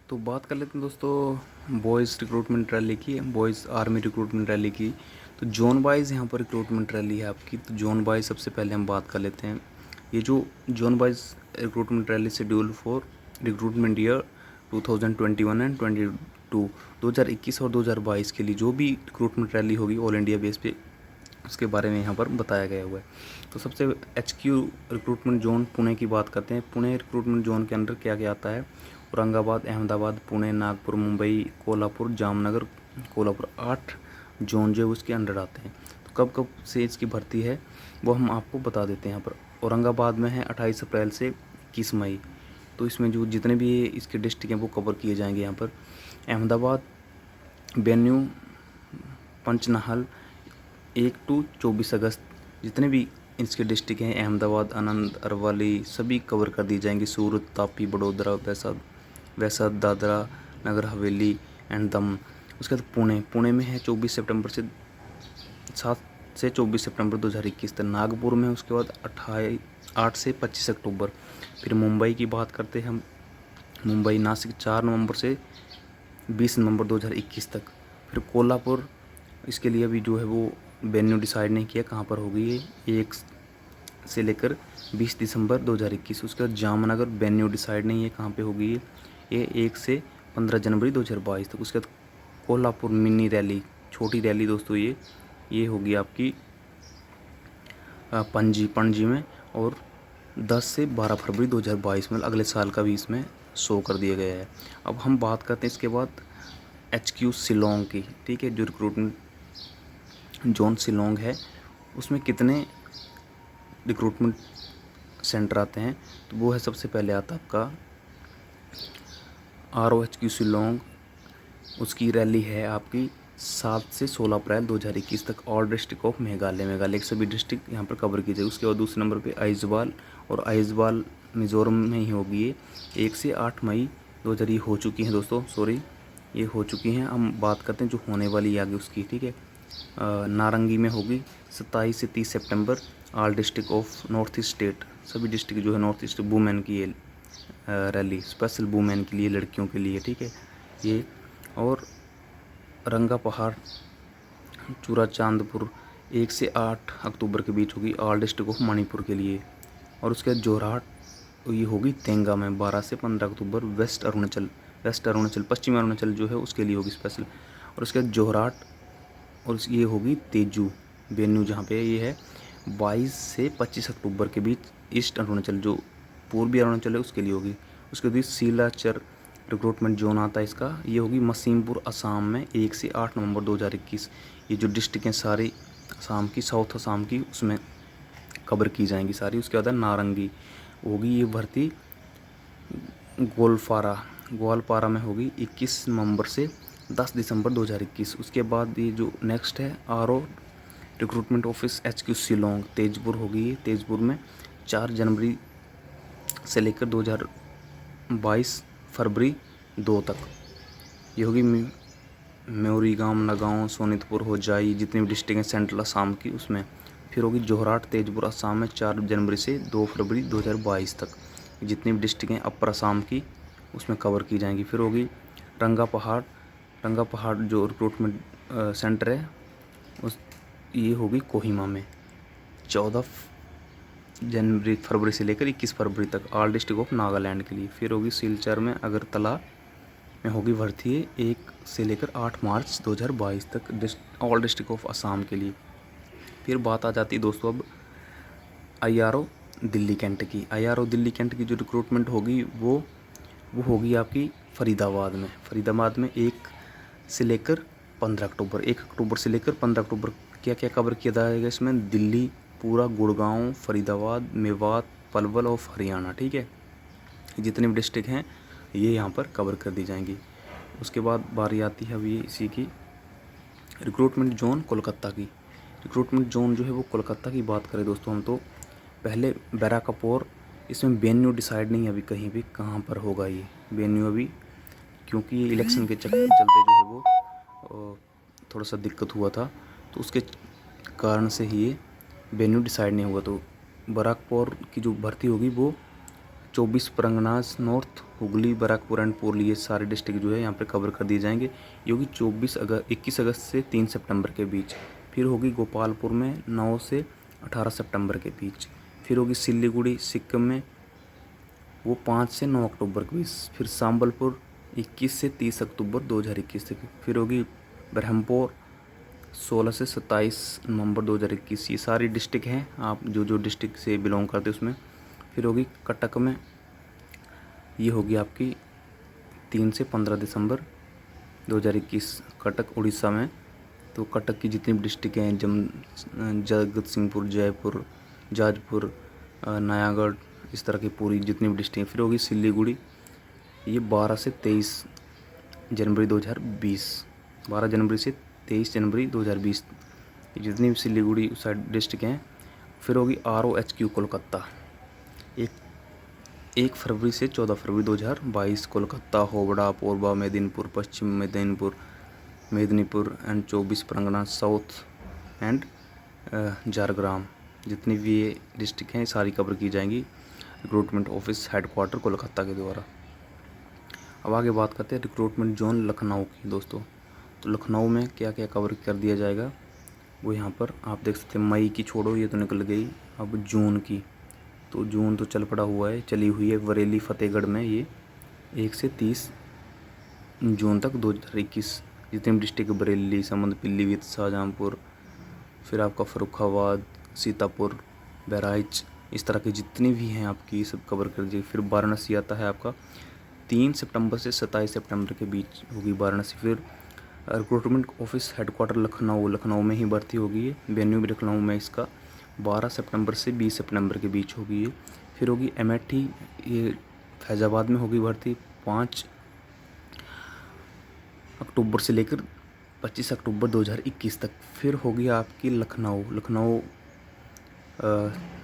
तो बात कर लेते हैं दोस्तों बॉयज़ रिक्रूटमेंट रैली की, बॉयज़ आर्मी रिक्रूटमेंट रैली की। तो जोन वाइज यहाँ पर रिक्रूटमेंट रैली है आपकी। तो जोन वाइज सबसे पहले हम बात कर लेते हैं। ये जो zone wise recruitment rally schedule for recruitment year 2021 and 22 2021 और 2022 के लिए जो भी रिक्रूटमेंट रैली होगी ऑल इंडिया बेस पे, उसके बारे में यहाँ पर बताया गया हुआ है। तो सबसे HQ रिक्रूटमेंट जोन पुणे की बात करते हैं। पुणे रिक्रूटमेंट जोन के अंदर क्या क्या आता है? औरंगाबाद, अहमदाबाद, पुणे, नागपुर, मुंबई, कोल्हापुर, जामनगर, कोल्हापुर, 8 जोन जो है उसके अंडर आते हैं। तो कब कब से इसकी भर्ती है वो हम आपको बता देते हैं। यहाँ पर औरंगाबाद में है 28 अप्रैल से 21 मई। तो इसमें जो जितने भी इसके डिस्ट्रिक्ट हैं वो कवर किए जाएंगे यहाँ पर। अहमदाबाद, बेन्यू, पंचनाहल 1 to 24 अगस्त, जितने भी इसके डिस्ट्रिक्ट हैं अहमदाबाद, आनंद, अरवली सभी कवर कर दी जाएंगी। सूरत, तापी, बड़ोदरा, वैसा, दादरा नगर हवेली एंड दमन। उसके बाद पुणे में है 24 सितंबर से 7 से 24 सितंबर 2021 तक। नागपुर में उसके बाद 8 से 25 अक्टूबर। फिर मुंबई की बात करते हैं हम। मुंबई, नासिक 4 नवंबर से 20 नवंबर 2021 तक। फिर कोल्हापुर, इसके लिए अभी जो है वो वेन्यू डिसाइड नहीं किया कहाँ पर होगी ये, 1 से लेकर 20 दिसंबर 2021। उसके बाद जामनगर वेन्यू डिसाइड नहीं है कहाँ पे होगी ये 1 से 15 जनवरी 2022 तक। उसके बाद कोल्हापुर मिनी रैली, छोटी रैली दोस्तों ये होगी आपकी पणजी में, और 10 से 12 फरवरी 2022 में, अगले साल का भी इसमें शो कर दिया गया है। अब हम बात करते हैं इसके बाद HQ शिलोंग की। ठीक है, जो रिक्रूटमेंट जोन शिलोंग है उसमें कितने रिक्रूटमेंट सेंटर आते हैं? तो वो है, सबसे पहले आता है आपका ROHQ शिलोंग। उसकी रैली है आपकी 7 से 16 अप्रैल 2021 तक। ऑल डिस्ट्रिक्ट ऑफ मेघालय के सभी डिस्ट्रिक्ट यहाँ पर कवर किए जाए। उसके बाद दूसरे नंबर पे आइजवाल, और आइजवाल मिज़ोरम में ही होगी ये 1 से 8 मई 2000। ये हो चुकी हैं दोस्तों, सॉरी ये हो चुकी हैं। हम बात करते हैं जो होने वाली आगे उसकी। ठीक है, नारंगी में होगी 27 से 30 सितंबर। All district of north east state, सभी डिस्ट्रिक्ट जो है नॉर्थ ईस्ट वुमेन की ये रैली, स्पेशल वुमेन के लिए, लड़कियों के लिए। ठीक है ये। और रंगा पहाड़, चूरा चांदपुर 1 से 8 अक्टूबर के बीच होगी, ऑल डिस्ट्रिक्ट ऑफ मणिपुर के लिए। और उसके बाद जोरहाट, ये होगी तेंगा में 12 से 15 अक्टूबर। वेस्ट अरुणाचल पश्चिमी अरुणाचल जो है उसके लिए होगी स्पेशल। और उसके बाद जोरहाट, और ये होगी तेजू वेन्यू जहाँ पे ये है 22 से 25 अक्टूबर के बीच। ईस्ट अरुणाचल जो पूर्वी अरुणाचल है उसके लिए होगी। उसके बाद सिलाचर रिक्रूटमेंट जोन आता है इसका, ये होगी मसीमपुर असम में 1 से 8 नवंबर 2021। ये जो डिस्ट्रिक्ट हैं सारी असम की, साउथ असम की, उसमें कवर की जाएंगी सारी। उसके बाद नारंगी होगी ये भर्ती ग्वालपारा में होगी 21 नवंबर से 10 दिसंबर 2021। उसके बाद ये जो नेक्स्ट है RO recruitment office HQ Shillong, Tezpur होगी ये, तेजपुर में 4 जनवरी से लेकर 2022 फरवरी 2 तक। ये होगी मौरीगांव, नगांव, सोनितपुर, होजाई, जितनी भी डिस्ट्रिक्ट हैं सेंट्रल असम की उसमें। फिर होगी जोरहाट तेजपुर असम में 4 जनवरी से 2 फरवरी 2022 तक। जितनी भी डिस्ट्रिक्ट हैं अपर असम की उसमें कवर की जाएंगी। फिर होगी रंगा पहाड़ जो रिक्रूटमेंट सेंटर है उस, ये होगी कोहिमा में 14 फरवरी से लेकर 21 फरवरी तक, ऑल डिस्ट्रिक्ट ऑफ नागालैंड के लिए। फिर होगी सिलचर में, अगरतला में होगी भर्ती 1 से लेकर 8 मार्च 2022 तक, ऑल डिस्ट्रिक्ट ऑफ असम के लिए। फिर बात आ जाती है दोस्तों अब IRO दिल्ली कैंट की। IRO दिल्ली कैंट की जो रिक्रूटमेंट होगी वो होगी आपकी फरीदाबाद में 1 से लेकर 15 अक्टूबर। 1 अक्टूबर से लेकर 15 अक्टूबर क्या क्या कवर किया जाएगा इसमें? दिल्ली पूरा, गुड़गांव, फरीदाबाद, मेवात, पलवल और हरियाणा। ठीक है, जितने भी डिस्ट्रिक्ट हैं ये यहाँ पर कवर कर दी जाएंगी। उसके बाद बारी आती है अभी इसी की रिक्रूटमेंट जोन कोलकाता की। रिक्रूटमेंट जोन जो है वो कोलकाता की बात करें दोस्तों हम, तो पहले बैराकपुर, इसमें वेन्यू डिसाइड नहीं है अभी कहीं भी कहाँ पर होगा ये वेन्यू अभी, क्योंकि ये इलेक्शन के चलते जो है वो थोड़ा सा दिक्कत हुआ था, तो उसके कारण से ही ये वेन्यू डिसाइड नहीं हुआ। तो बैराकपुर की जो भर्ती होगी वो 24 परगनास नॉर्थ, हुगली, बैरकपुर एंड पुरली, ये सारे डिस्ट्रिक्ट जो है यहाँ पे कवर कर दिए जाएंगे। ये होगी 21 अगस्त से 3 सितंबर के बीच। फिर होगी गोपालपुर में 9 से 18 सितंबर के बीच। फिर होगी सिलीगुड़ी सिक्किम में, वो 5 से 9 अक्टूबर के बीच। फिर संबलपुर 21 से 30 अक्टूबर 2021 तक। फिर होगी ब्रह्मपुर 16 से 27 नवंबर 2021। ये सारी डिस्ट्रिक्ट हैं, आप जो डिस्ट्रिक्ट से बिलोंग करते हैं उसमें। फिर होगी कटक में, ये होगी आपकी 3 से 15 दिसंबर 2021, कटक उड़ीसा में। तो कटक की जितनी भी डिस्ट्रिक्ट हैं, जगत सिंहपुर, जयपुर, जाजपुर, नयागढ़, इस तरह की पूरी जितनी भी डिस्ट्रिक्ट हैं। फिर होगी सिलीगुड़ी, ये 12 से 23 जनवरी 2020, 12 जनवरी से 23 जनवरी 2020, जितनी भी सिलीगुड़ी साइड डिस्ट्रिक्ट हैं। फिर होगी ROHQ कोलकाता, 1 फरवरी से 14 फरवरी 2022, कोलकाता, होबड़ा, Purba, Medinipur, Paschim Medinipur and 24 Parganas south and Jhargram, जितनी भी ये डिस्ट्रिक्ट हैं सारी कवर की जाएंगी रिक्रूटमेंट ऑफिस हेडक्वार्टर कोलकाता के द्वारा। अब आगे बात करते हैं रिक्रूटमेंट जोन लखनऊ की दोस्तों। तो लखनऊ में क्या क्या कवर कर दिया जाएगा वो यहाँ पर आप देख सकते हैं। मई की छोड़ो, ये तो निकल गई। अब जून की, तो जून तो चल पड़ा हुआ है, चली हुई है। बरेली फतेहगढ़ में ये 1 से 30 जून तक 2021, जितने भी डिस्ट्रिक्ट बरेली, समंद, पीलीभीत, शाहजहाँपुर, फिर आपका फर्रुखाबाद, सीतापुर, बहराइच, इस तरह की जितनी भी हैं आपकी सब कवर कर दीजिए। फिर वाराणसी आता है आपका 3 सितंबर से 27 सितंबर के बीच होगी वाराणसी। फिर रिक्रूटमेंट ऑफिस हेडक्वार्टर लखनऊ में ही भर्ती होगी ये। वेन्यू भी लखनऊ में इसका 12 सितंबर से 20 सितंबर के बीच होगी ये। फिर होगी अमेठी, ये फैज़ाबाद में होगी भर्ती 5 अक्टूबर से लेकर 25 अक्टूबर 2021 तक। फिर होगी आपकी लखनऊ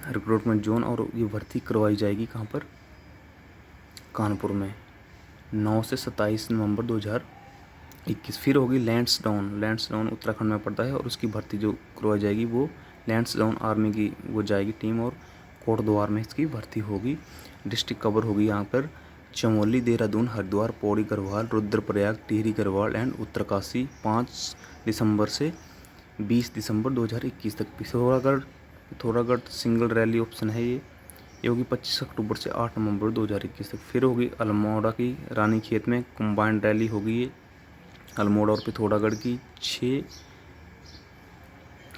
रिक्रूटमेंट जोन, और ये भर्ती करवाई जाएगी कहाँ पर, कानपुर में, 9 से 27 नवंबर 2021। फिर होगी लैंसडाउन उत्तराखंड में पड़ता है, और उसकी भर्ती जो करवाई जाएगी वो लैंसडाउन आर्मी की वो जाएगी टीम, और कोटद्वार में इसकी भर्ती होगी। डिस्ट्रिक्ट कवर होगी यहाँ पर चमोली, देहरादून, हरिद्वार, पौड़ी, गढ़वाल, रुद्रप्रयाग, टिहरी गढ़वाल एंड उत्तरकाशी, 5 दिसंबर से 20 दिसंबर 2021 तक। पिथौरागढ़ सिंगल रैली ऑप्शन है ये होगी 25 अक्टूबर से 8 नवंबर 2021 तक। फिर होगी अल्मोड़ा की रानीखेत में कंबाइंड रैली होगी ये, अल्मोड़ा और पिथौरागढ़ की 6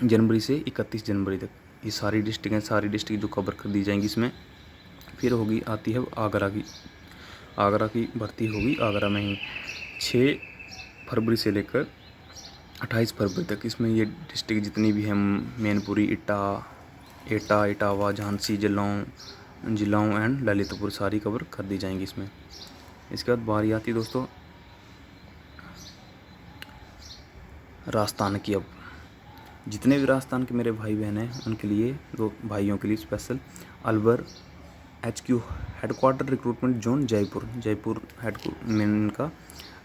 जनवरी से 31 जनवरी तक। ये सारी डिस्ट्रिक्ट हैं, सारी डिस्ट्रिक्ट जो कवर कर दी जाएंगी इसमें। फिर होगी आती है आगरा की भर्ती होगी आगरा में ही 6 फरवरी से लेकर 28 फरवरी तक। इसमें ये डिस्ट्रिक्ट जितनी भी हैं, मैनपुरी, एटा, इटावा, झांसी, जिलाऊं एंड ललितपुर, सारी कवर कर दी जाएंगी इसमें। इसके बाद बारी आती है दोस्तों राजस्थान की। अब जितने भी राजस्थान के मेरे भाई बहन हैं उनके लिए, दो भाइयों के लिए special, Alwar HQ headquarter recruitment zone Jaipur main का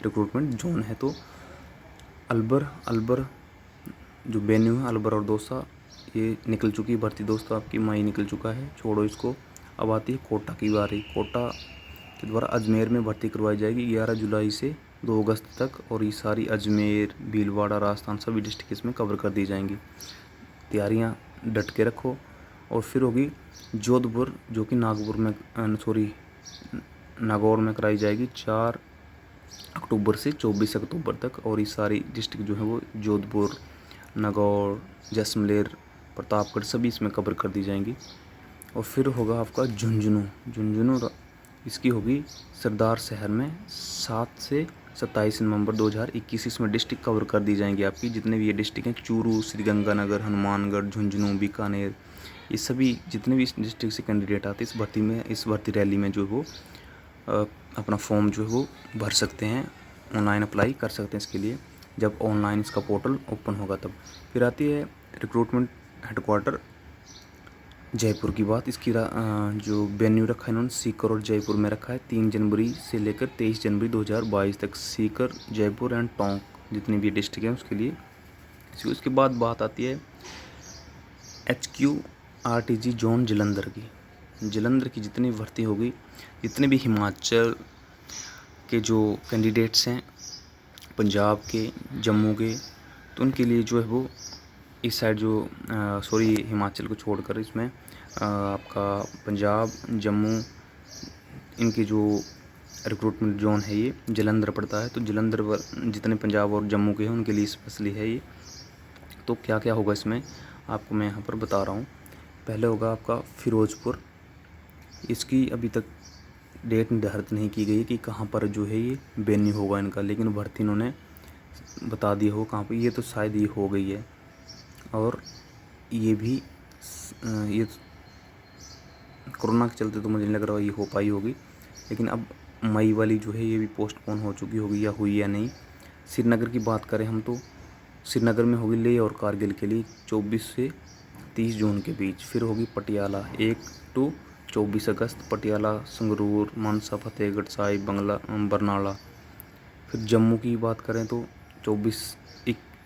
रिक्रूटमेंट जोन है। तो अलवर जो वेन्यू है, अलवर और दौसा, ये निकल चुकी है भर्ती दोस्तों आपकी, मई निकल चुका है, छोड़ो इसको। अब आती है कोटा की बारी। कोटा के द्वारा अजमेर में भर्ती करवाई जाएगी 11 जुलाई से 2 अगस्त तक, और ये सारी अजमेर, भीलवाड़ा, राजस्थान सभी डिस्ट्रिक्ट इसमें कवर कर दी जाएंगी। तैयारियां डट के रखो। और फिर होगी जोधपुर, जो कि नागौर में कराई जाएगी 4 अक्टूबर से 24 अक्टूबर तक, और ये सारी डिस्ट्रिक्ट जो है वो जोधपुर, नागौर, जैसलमेर, प्रतापगढ़ सभी इसमें कवर कर दी जाएंगी। और फिर होगा आपका झुंझुनू, इसकी होगी सरदार शहर में 7 से 27 नवंबर 2021। इसमें डिस्ट्रिक्ट कवर कर दी जाएंगी आपकी, जितने भी ये डिस्ट्रिक्ट हैं, चूरू, श्रीगंगानगर, हनुमानगढ़, झुंझुनू, बीकानेर, ये सभी जितने भी इस डिस्ट्रिक्ट से कैंडिडेट आते हैं इस भर्ती रैली में जो है वो अपना फॉर्म जो है वो भर सकते हैं, ऑनलाइन अप्लाई कर सकते हैं इसके लिए, जब ऑनलाइन इसका पोर्टल ओपन होगा तब। फिर आती है रिक्रूटमेंट हेडक्वार्टर जयपुर की बात। इसकी जो वेन्यू रखा है इन्होंने सीकर और जयपुर में रखा है, 3 जनवरी से लेकर 23 जनवरी 2022 तक, सीकर, जयपुर एंड टोंक जितनी भी डिस्ट्रिक्ट हैं उसके लिए। उसके बाद बात आती है HQ RTG जोन जलंधर की। जलंधर की जितनी भर्ती होगी, जितने भी हिमाचल के जो कैंडिडेट्स हैं, पंजाब के, जम्मू के, तो उनके लिए जो है वो इस साइड जो हिमाचल को छोड़कर इसमें आपका पंजाब, जम्मू, इनकी जो रिक्रूटमेंट जोन है ये जलंधर पड़ता है। तो जलंधर जितने पंजाब और जम्मू के हैं उनके लिए स्पेशली है ये। तो क्या क्या होगा इसमें आपको मैं यहाँ पर बता रहा हूँ। पहले होगा आपका फिरोज़पुर। इसकी अभी तक डेट निर्धारित नहीं की गई कि कहाँ पर जो है ये वेन्यू होगा इनका, लेकिन भर्ती इन्होंने बता दिया हो कहाँ पर। ये तो शायद ये हो गई है, और ये भी ये कोरोना के चलते तो मुझे नहीं लग रहा ये हो पाई होगी, लेकिन अब मई वाली जो है ये भी पोस्टपोन हो चुकी होगी या हुई या नहीं। श्रीनगर की बात करें हम तो श्रीनगर में होगी लेह और कारगिल के लिए 24 से 30 जून के बीच। फिर होगी पटियाला 1 to 24 अगस्त, पटियाला, संगरूर, मानसा, फतेहगढ़ साहिब, बरनाला। फिर जम्मू की बात करें तो 24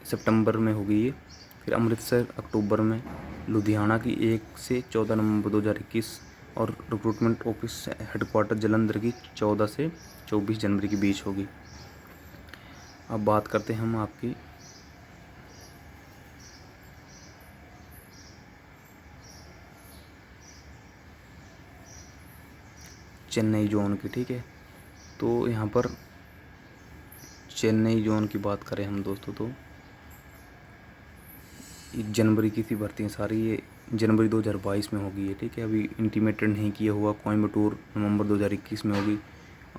सितंबर में होगी ये। फिर अमृतसर अक्टूबर में, लुधियाना की 1 से 14 नवंबर 2021, और रिक्रूटमेंट ऑफिस हेडक्वार्टर जलंधर की 14 से 24 जनवरी के बीच होगी। अब बात करते हैं हम आपकी चेन्नई जोन की, ठीक है। तो यहाँ पर चेन्नई जोन की बात करें हम दोस्तों तो जनवरी की थी भर्तियाँ सारी, ये जनवरी 2022 में होगी ये, ठीक है। अभी इंटीमेटेड नहीं किया हुआ। कोयम्बटूर नवंबर 2021 में होगी।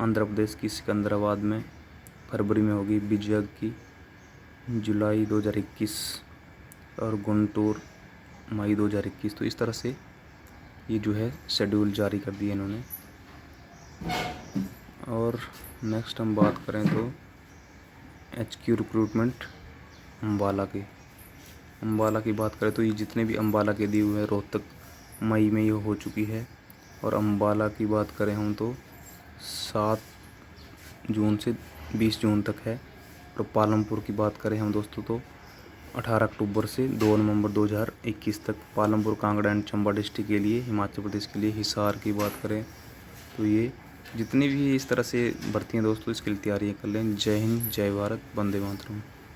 आंध्र प्रदेश की सिकंदराबाद में फरवरी में होगी। विजयग की जुलाई 2021, और गुंटूर मई 2021। तो इस तरह से ये जो है शेड्यूल जारी कर दिए इन्होंने। और नेक्स्ट हम बात करें तो HQ रिक्रूटमेंट अम्बाला की बात करें तो ये जितने भी अम्बाला के दिए हुए हैं, रोहतक मई में ये हो चुकी है। और अम्बाला की बात करें हम तो 7 जून से 20 जून तक है। और पालमपुर की बात करें हम दोस्तों तो 18 अक्टूबर से 2 नवंबर 2021 तक। पालमपुर, कांगड़ा एंड चंबा डिस्ट्रिक्ट के लिए, हिमाचल प्रदेश के लिए। हिसार की बात करें तो ये जितनी भी इस तरह से भर्तियाँ दोस्तों, इसके लिए तैयारियाँ कर लें। जय हिंद, जय भारत, वंदे मातरम।